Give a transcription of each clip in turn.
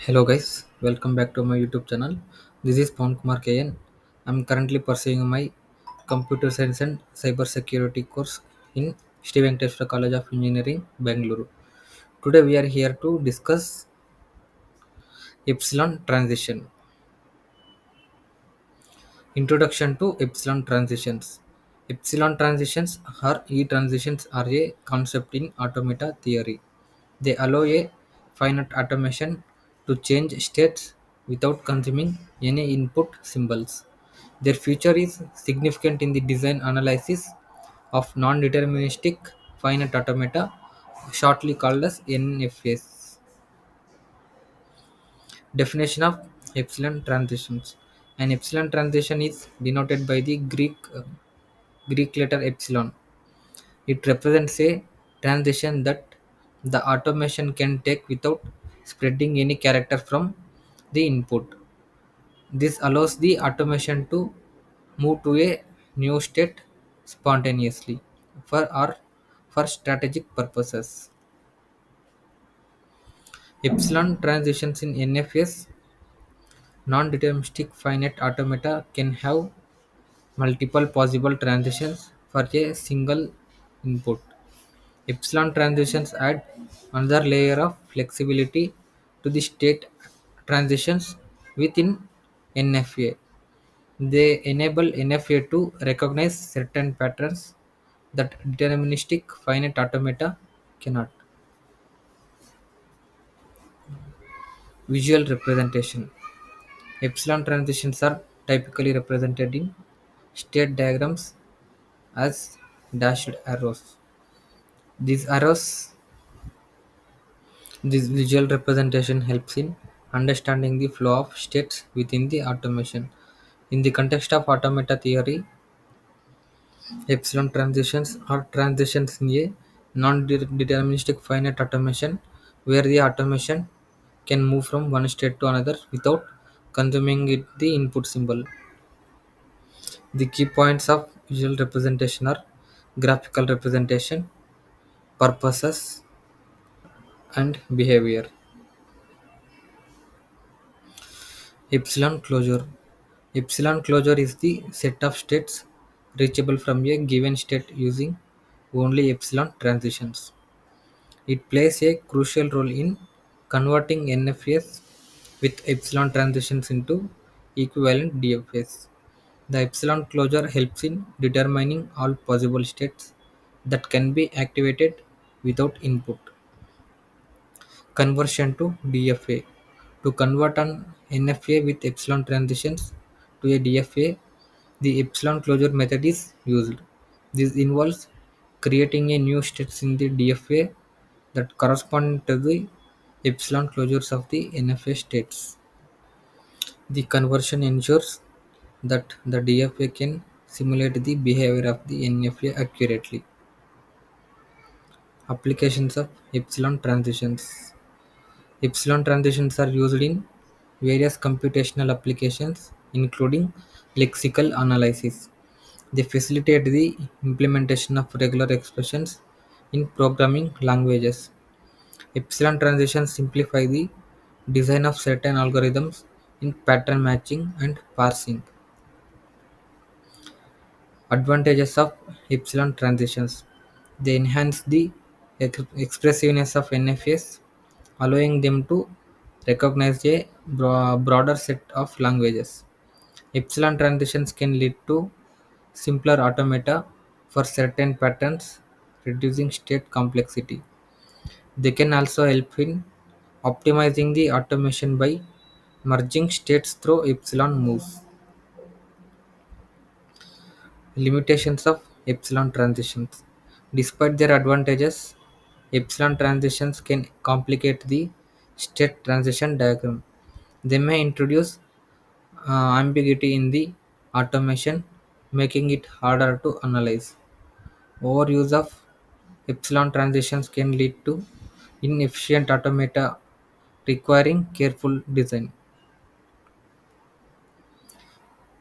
Hello guys, welcome back to my YouTube channel. This is Pawan Kumar KN. I'm currently pursuing my computer science and cyber security course in Sri Venkateswara College of Engineering, Bangalore. Today we are here to discuss Epsilon transition. Introduction to Epsilon transitions. Epsilon transitions or E transitions are a concept in automata theory. They allow a finite automation to change states without consuming any input symbols. Their feature is significant in the design analysis of non-deterministic finite automata, shortly called as NFS. Definition of epsilon transitions. An epsilon transition is denoted by the Greek letter epsilon. It represents a transition that the automation can take without spreading any character from the input. This allows the automation to move to a new state spontaneously for strategic purposes. Epsilon transitions in NFS non-deterministic finite automata can have multiple possible transitions for a single input. Epsilon transitions add another layer of flexibility to the state transitions within NFA. They enable NFA to recognize certain patterns that deterministic finite automata cannot. Visual representation. Epsilon transitions are typically represented in state diagrams as dashed arrows. These arrows This visual representation helps in understanding the flow of states within the automation. In the context of automata theory, epsilon transitions are transitions in a non-deterministic finite automation where the automation can move from one state to another without consuming the input symbol. The key points of visual representation are graphical representation, purposes, and behavior. Epsilon closure. Epsilon closure is the set of states reachable from a given state using only epsilon transitions. It plays a crucial role in converting NFS with epsilon transitions into equivalent DFS. The epsilon closure helps in determining all possible states that can be activated without input. Conversion to DFA. To convert an NFA with epsilon transitions to a DFA, the epsilon closure method is used. This involves creating a new states in the DFA that correspond to the epsilon closures of the NFA states. The conversion ensures that the DFA can simulate the behavior of the NFA accurately. Applications of epsilon transitions. Epsilon transitions are used in various computational applications, including lexical analysis. They facilitate the implementation of regular expressions in programming languages. Epsilon transitions simplify the design of certain algorithms in pattern matching and parsing. Advantages of epsilon transitions. They enhance the expressiveness of NFS, allowing them to recognize a broader set of languages. Epsilon transitions can lead to simpler automata for certain patterns, reducing state complexity. They can also help in optimizing the automation by merging states through epsilon moves. Limitations of epsilon transitions. Despite their advantages, epsilon transitions can complicate the state transition diagram. They may introduce ambiguity in the automation, making it harder to analyze. Overuse of epsilon transitions can lead to inefficient automata requiring careful design.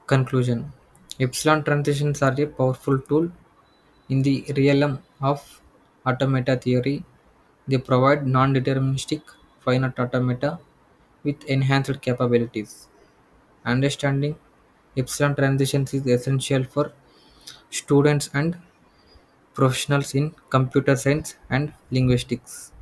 Conclusion. Epsilon transitions are a powerful tool in the realm of automata theory. They provide non-deterministic finite automata with enhanced capabilities. Understanding epsilon transitions is essential for students and professionals in computer science and linguistics.